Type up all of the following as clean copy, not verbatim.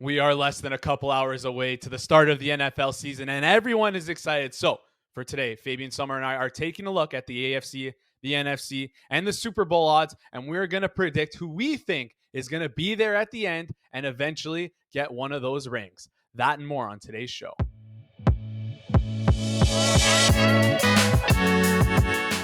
We are less than a couple hours away to the start of the NFL season, and everyone is excited. So, for today, Fabian, Sommer, and I are taking a look at the AFC, the NFC, and the Super Bowl odds, and we're going to predict who we think is going to be there at the end and eventually get one of those rings. That and more on today's show.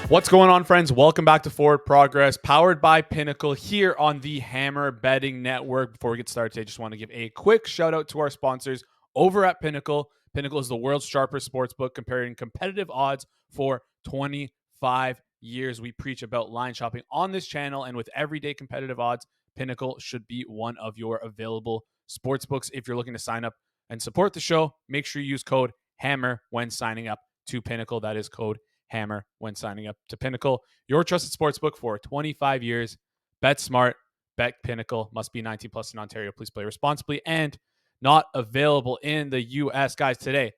What's going on, friends? Welcome back to Forward Progress, powered by Pinnacle here on the Hammer Betting Network. Before we get started today, I just want to give a quick shout out to our sponsors over at Pinnacle. Pinnacle is the world's sharpest sportsbook, comparing competitive odds for 25 years. We preach about line shopping on this channel, and with everyday competitive odds, Pinnacle should be one of your available sportsbooks. If you're looking to sign up and support the show, make sure you use code HAMMER when signing up to Pinnacle. That is code HAMMER when signing up to Pinnacle, your trusted sportsbook for 25 years. Bet smart, bet Pinnacle. Must be 19 plus in Ontario. Please play responsibly and not available in the U.S. Guys, today,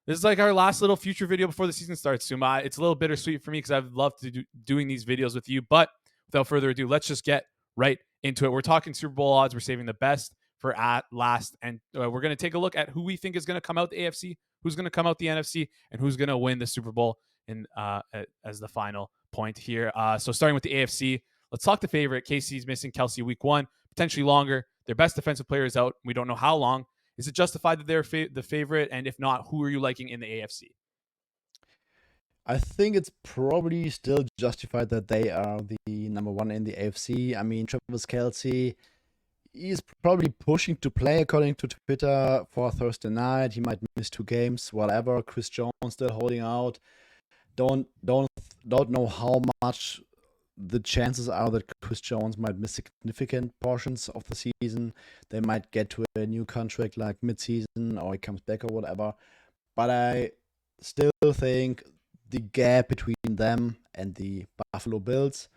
this is like our last little future video before the season starts, Suma. It's a little bittersweet for me because I've loved to doing these videos with you. But without further ado, let's just get right into it. We're talking Super Bowl odds. We're saving the best for at last. And we're going to take a look at who we think is going to come out the AFC, who's going to come out the NFC, and who's going to win the Super Bowl in as the final point here. So starting with the AFC, let's talk the favorite. KC's missing Kelce week 1, potentially longer. Their best defensive player is out. We don't know how long. Is it justified that they're the favorite? And if not, who are you liking in the AFC? I think it's probably still justified that they are the number one in the AFC. I mean, Travis Kelce, he's probably pushing to play according to Twitter for Thursday night. He might miss 2 games, whatever. Chris Jones still holding out. Don't know how much the chances are that Chris Jones might miss significant portions of the season. They might get to a new contract like mid-season, or he comes back or whatever. But I still think the gap between them and the Buffalo Bills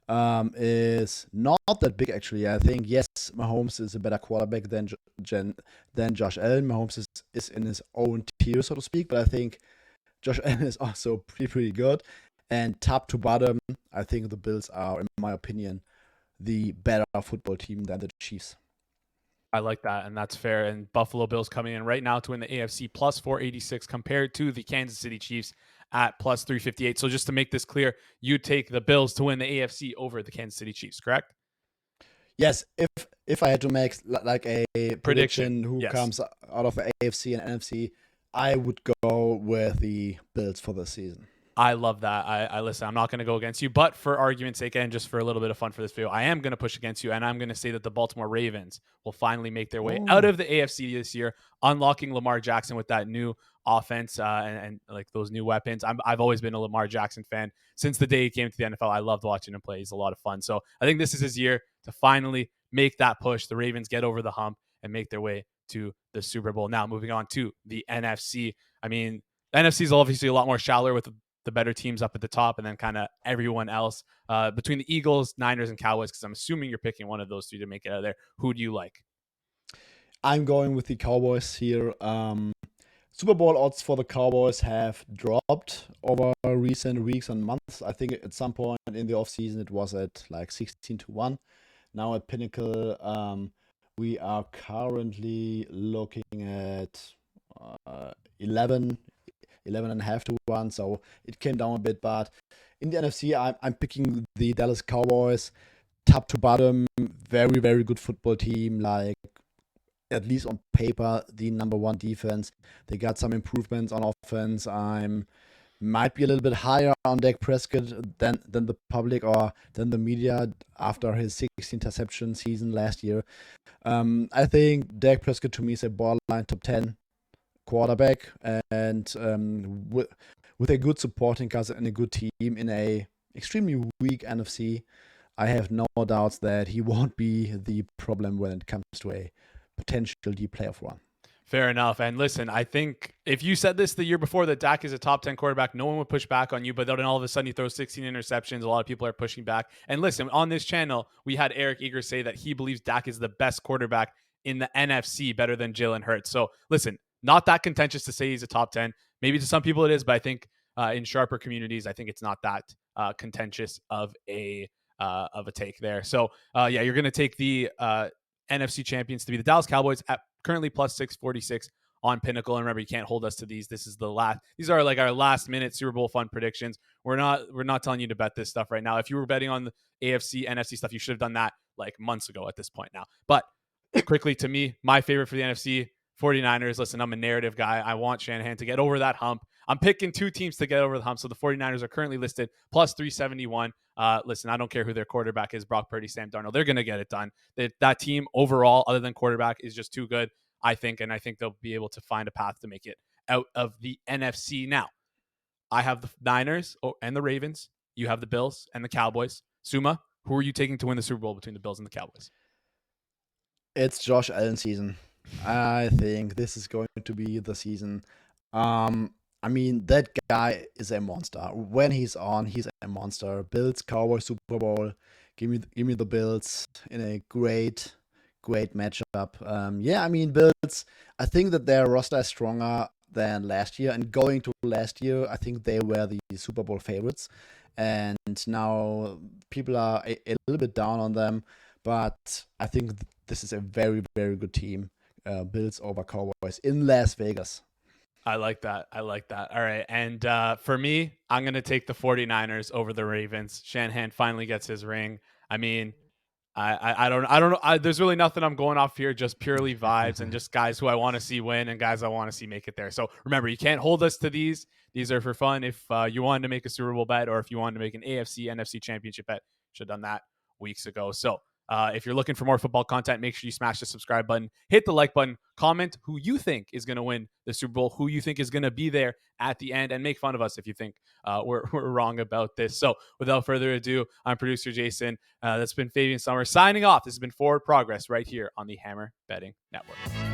is not that big, actually. I think, yes, Mahomes is a better quarterback than Josh Allen. Mahomes is in his own tier, so to speak, but I think Josh Allen is also pretty good. And top to bottom, I think the Bills are, in my opinion, the better football team than the Chiefs. I like that, and that's fair. And Buffalo Bills coming in right now to win the AFC plus 486 compared to the Kansas City Chiefs at plus 358. So just to make this clear, you take the Bills to win the AFC over the Kansas City Chiefs, correct? Yes, if I had to make like a prediction who yes, comes out of the AFC and NFC, I would go with the Bills for this season. I love that. I listen, I'm not going to go against you, but for argument's sake and just for a little bit of fun for this video, I am going to push against you, and I'm going to say that the Baltimore Ravens will finally make their way out of the AFC this year, unlocking Lamar Jackson with that new offense and like those new weapons. I've always been a Lamar Jackson fan since the day he came to the NFL. I loved watching him play. He's a lot of fun. So I think this is his year to finally make that push. The Ravens get over the hump and make their way to the Super Bowl. Now, moving on to the NFC. I mean, the NFC is obviously a lot more shallower with the better teams up at the top, and then kind of everyone else between the Eagles, Niners, and Cowboys, because I'm assuming you're picking one of those 3 to make it out of there. Who do you like? I'm going with the Cowboys here. Super Bowl odds for the Cowboys have dropped over recent weeks and months. I think at some point in the offseason it was at like 16-1. Now at Pinnacle, we are currently looking at 11.5-1, so it came down a bit. But in the NFC, I'm picking the Dallas Cowboys, top to bottom, very, very good football team, like at least on paper, the number 1 defense. They got some improvements on offense. Might be a little bit higher on Dak Prescott than the public or than the media after his 6 interception season last year. I think Dak Prescott to me is a borderline top 10 quarterback, and with a good supporting cast and a good team in a extremely weak NFC, I have no doubts that he won't be the problem when it comes to a potential deep playoff run. Fair enough. And listen, I think if you said this the year before that Dak is a top 10 quarterback, no one would push back on you. But then all of a sudden he throws 16 interceptions. A lot of people are pushing back. And listen, on this channel, we had Eric Eager say that he believes Dak is the best quarterback in the NFC, better than Jalen Hurts. So listen, not that contentious to say he's a top 10. Maybe to some people it is, but I think in sharper communities, I think it's not that contentious of a take there. So yeah, you're going to take the NFC champions to be the Dallas Cowboys at currently plus 646 on Pinnacle. And remember, you can't hold us to these. This is the last. These are like our last minute Super Bowl fun predictions. We're not telling you to bet this stuff right now. If you were betting on the AFC, NFC stuff, you should have done that like months ago at this point now. But quickly, to me, my favorite for the NFC, 49ers. Listen, I'm a narrative guy. I want Shanahan to get over that hump. I'm picking two teams to get over the hump. So the 49ers are currently listed plus 371. Listen, I don't care who their quarterback is, Brock Purdy, Sam Darnold. They're going to get it done. That team overall, other than quarterback, is just too good, I think. And I think they'll be able to find a path to make it out of the NFC. Now, I have the Niners and the Ravens. You have the Bills and the Cowboys. Suma, who are you taking to win the Super Bowl between the Bills and the Cowboys? It's Josh Allen season. I think this is going to be the season. I mean, that guy is a monster. When he's on, he's a monster. Bills, Cowboys, Super Bowl. Give me the Bills in a great matchup. Yeah, I mean, Bills. I think that their roster is stronger than last year, and going to last year, I think they were the Super Bowl favorites, and now people are a little bit down on them. But I think this is a very good team. Bills over Cowboys in Las Vegas. I like that. I like that. All right. And for me, I'm going to take the 49ers over the Ravens. Shanahan finally gets his ring. I mean, I don't know. There's really nothing I'm going off here, just purely vibes and just guys who I want to see win and guys I want to see make it there. So remember, you can't hold us to these. These are for fun. If you wanted to make a Super Bowl bet or if you wanted to make an AFC, NFC championship bet, should have done that weeks ago. So if you're looking for more football content, make sure you smash the subscribe button, hit the like button, comment who you think is going to win the Super Bowl, who you think is going to be there at the end, and make fun of us if you think we're wrong about this. So without further ado, I'm producer Jason. That's been Fabian Sommer signing off. This has been Forward Progress right here on the Hammer Betting Network.